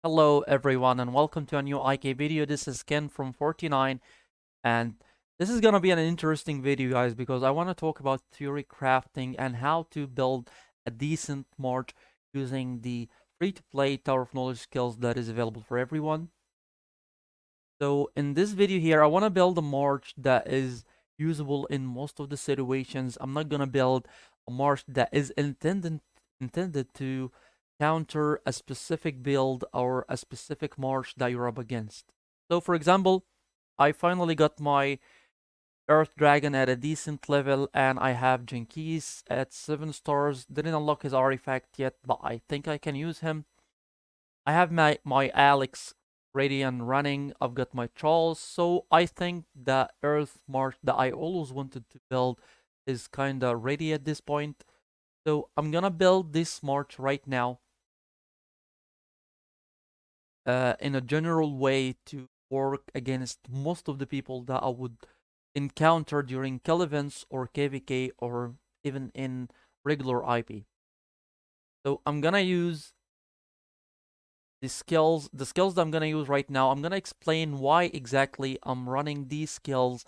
Hello everyone and welcome to a new IK video. This is Ken from 49 and this is gonna be an interesting video guys because I want to talk about theory crafting and how to build a decent march using the free-to-play Tower of Knowledge skills that is available for everyone. So in this video here, I want to build a march that is usable in most of the situations. I'm not gonna build a march that is intended to counter a specific build or a specific march that you're up against. So for example, I finally got my Earth Dragon at a decent level and I have Jinkies at 7 stars. Didn't unlock his artifact yet, but I think I can use him. I have my Alex Radiant running. I've got my Charles. So I think the Earth March that I always wanted to build is kinda ready at this point. So I'm gonna build this march right now in a general way to work against most of the people that I would encounter during kill events or KVK or even in regular IP. So I'm gonna use the skills that I'm gonna use right now. I'm gonna explain why exactly I'm running these skills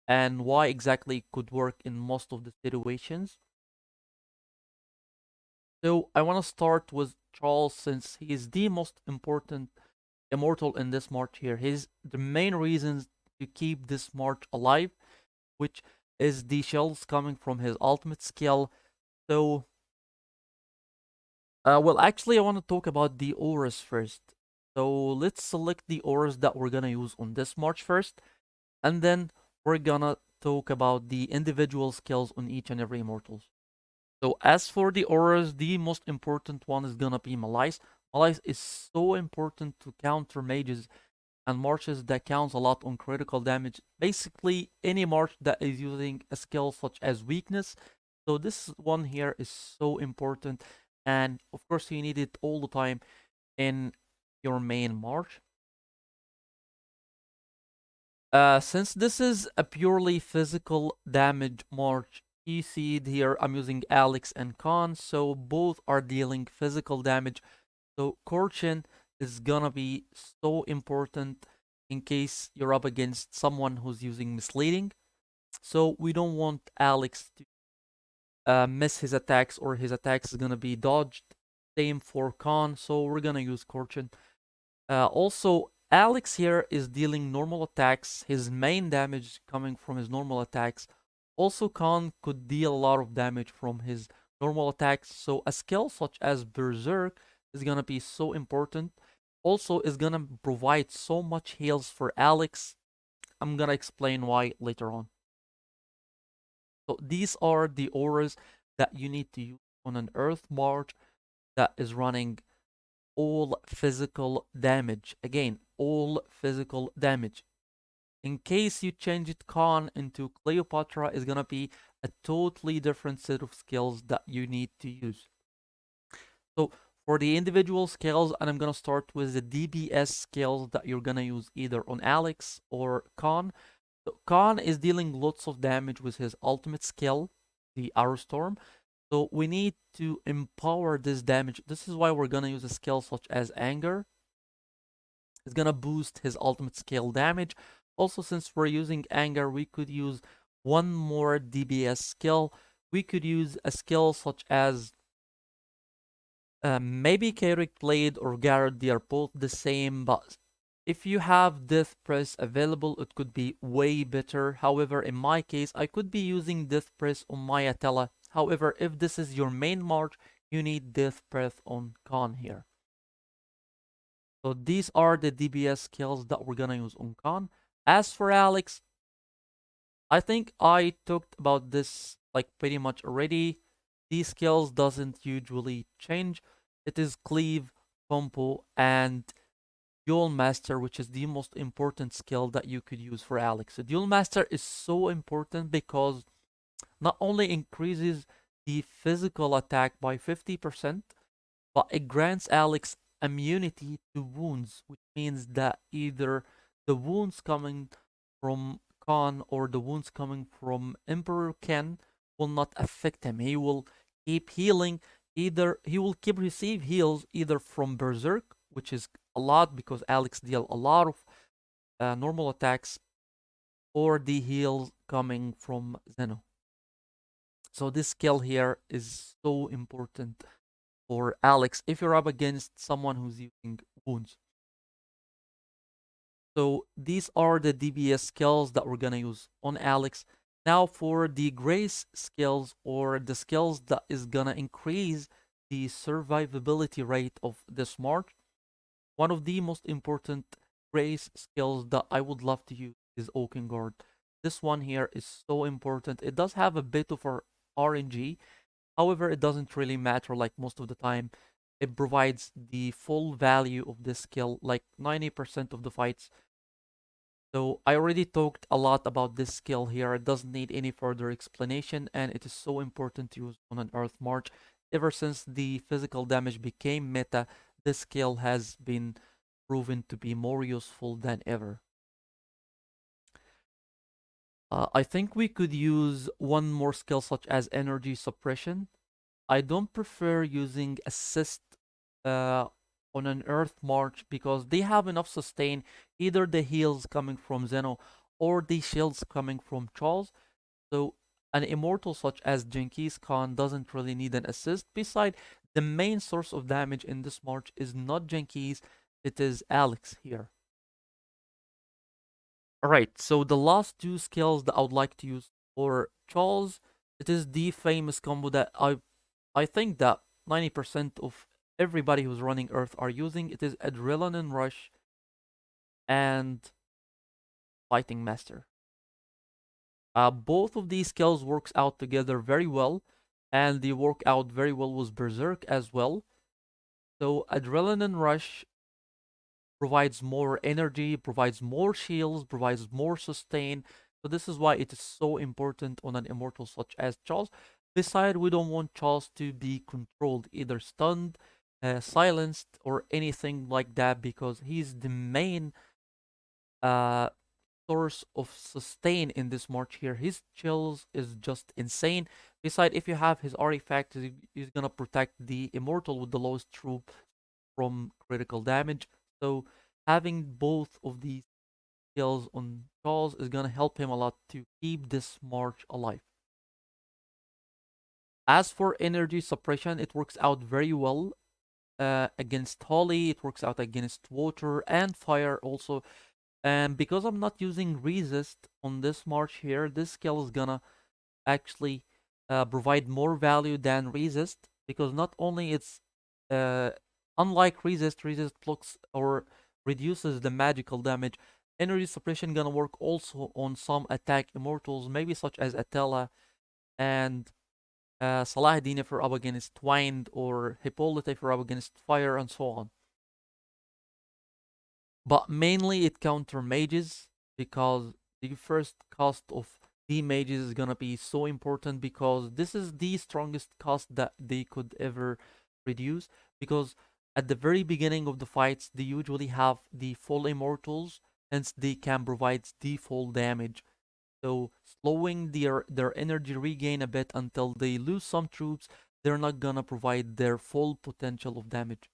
and why exactly it could work in most of the situations. So I want to start with Charles since he is the most important immortal in this march here. He's the main reasons to keep this march alive, which is the shells coming from his ultimate skill. So, well, actually, I want to talk about the auras first. So let's select the auras that we're gonna use on this march first, and then we're gonna talk about the individual skills on each and every immortals. So as for the auras, the most important one is gonna be Malais. Malais is so important to counter mages and marches that counts a lot on critical damage. Basically, any march that is using a skill such as weakness. So this one here is so important, and of course you need it all the time in your main march. Since this is a purely physical damage march, you see it here, I'm using Alex and Khan, so both are dealing physical damage. So Corchin is gonna be so important in case you're up against someone who's using misleading. So we don't want Alex to miss his attacks or his attacks is gonna be dodged. Same for Khan, so we're gonna use Corchin. Also, Alex here is dealing normal attacks. His main damage coming from his normal attacks. Also, Khan could deal a lot of damage from his normal attacks. So a skill such as Berserk is gonna be so important. Also, is gonna provide so much heals for Alex. I'm gonna explain why later on. So these are the auras that you need to use on an Earth March that is running all physical damage. Again, all physical damage. In case you change it Khan into Cleopatra, is gonna be a totally different set of skills that you need to use. So for the individual skills, and I'm gonna start with the DBS skills that you're gonna use either on Alex or Khan. So Khan is dealing lots of damage with his ultimate skill, the Arrow Storm. So we need to empower this damage. This is why we're gonna use a skill such as Anger. It's gonna boost his ultimate skill damage. Also, since we're using Anger, we could use one more DBS skill. We could use a skill such as maybe Carrick Blade or Garrett. They are both the same, but if you have Death Press available, it could be way better. However, in my case, I could be using Death Press on my Atella. However, if this is your main march, you need Death Breath on Khan here. So these are the DBS skills that we're gonna use on Khan. As for Alex, I think I talked about this like pretty much already. These skills doesn't usually change. It is Cleave, Compo, and Duel Master, which is the most important skill that you could use for Alex. So Duel Master is so important because not only increases the physical attack by 50%, but it grants Alex immunity to wounds, which means that either the wounds coming from Khan or the wounds coming from Emperor Ken will not affect him. He will keep healing. Either he will keep receive heals either from Berserk which is a lot because Alex deal a lot of normal attacks, or the heals coming from Zeno. So this skill here is so important for Alex if you're up against someone who's using wounds. So these are the DBS skills that we're gonna use on Alex. Now for the grace skills, or the skills that is gonna increase the survivability rate of this march, one of the most important grace skills that I would love to use is Oaken Guard. This one here is so important. It does have a bit of our RNG. However, it doesn't really matter like most of the time. It provides the full value of this skill, like 90% of the fights. So I already talked a lot about this skill here. It doesn't need any further explanation, and it is so important to use on an Earth March. Ever since the physical damage became meta, this skill has been proven to be more useful than ever. I think we could use one more skill such as energy suppression. I don't prefer using assist uh, on an Earth March because they have enough sustain, either the heals coming from Zeno or the shields coming from Charles. So an immortal such as Genghis Khan doesn't really need an assist. Beside, the main source of damage in this march is not Genghis, it is Alex here. Alright, so the last two skills that I would like to use for Charles, it is the famous combo that I think that 90% of everybody who's running Earth are using. It is Adrenaline Rush and Fighting Master. Both of these skills works out together very well, and they work out very well with Berserk as well. So Adrenaline Rush provides more energy, provides more shields, provides more sustain. So this is why it is so important on an immortal such as Charles. Besides, we don't want Charles to be controlled, either stunned, silenced, or anything like that, because he's the main uh, source of sustain in this march here. His chills is just insane. Besides, if you have his artifact, he's gonna protect the immortal with the lowest troop from critical damage. So having both of these skills on Charles is gonna help him a lot to keep this march alive. As for energy suppression, it works out very well against Holly. It works out against water and fire also. And because I'm not using resist on this march here, this skill is gonna actually provide more value than resist, because not only it's uh, unlike resist blocks or reduces the magical damage. Energy suppression gonna work also on some attack immortals, maybe such as Atella and Salahuddin if you're up against Wind, or Hippolyta if you're up against Fire, and so on. But mainly it counter mages, because the first cost of the mages is gonna be so important, because this is the strongest cost that they could ever reduce. Because at the very beginning of the fights, they usually have the full immortals, hence they can provide the full damage. So slowing their energy regain a bit until they lose some troops, they're not gonna provide their full potential of damage.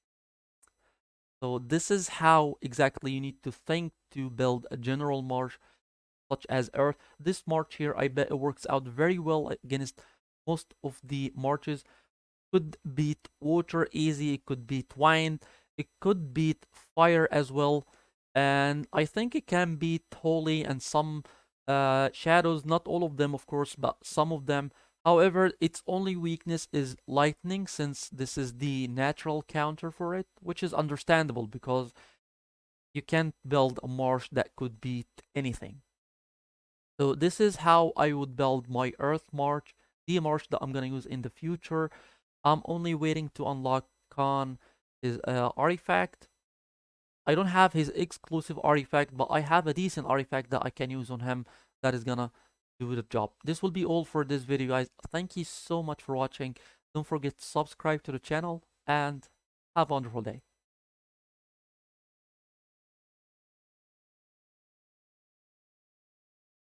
So this is how exactly you need to think to build a general march such as Earth. This march here, I bet it works out very well against most of the marches. Could beat water easy, it could beat wind, it could beat fire as well. And I think it can beat holy and some shadows, not all of them of course, but some of them. However, its only weakness is lightning, since this is the natural counter for it, which is understandable because you can't build a marsh that could beat anything. So this is how I would build my Earth March, the march that I'm gonna use in the future. I'm only waiting to unlock Khan his artifact. I don't have his exclusive artifact, but I have a decent artifact that I can use on him that is gonna do the job. This will be all for this video, guys. Thank you so much for watching. Don't forget to subscribe to the channel and have a wonderful day.